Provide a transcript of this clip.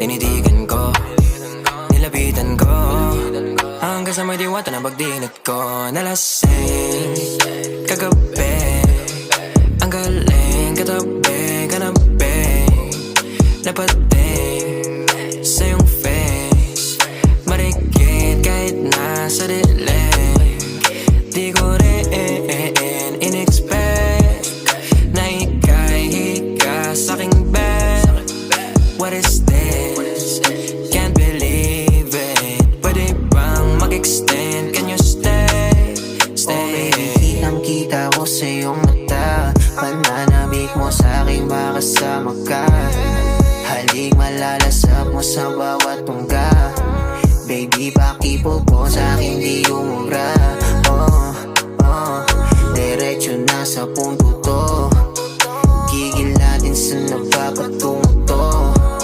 Tinitigan ko, nilapitan ko, hanggang sa may diwata na pagdinat ko. Nalasing kagabi, ang galing katabi, kanabi, napating sa iyong face, marikit kahit nasa dilim. Di ko rin in-expect na ika'y higa sa'king bed. What is this? Can't believe it. Pwede bang mag-extend? Can you stay? Stay. Oh baby, kitang-kita ko sa iyong mata. Pananabik mo sa'king makasama ka. Halik malalasap mo sa bawat tungga. Baby, pakipo po sa'kin di umubra. Oh, diretso na sa punto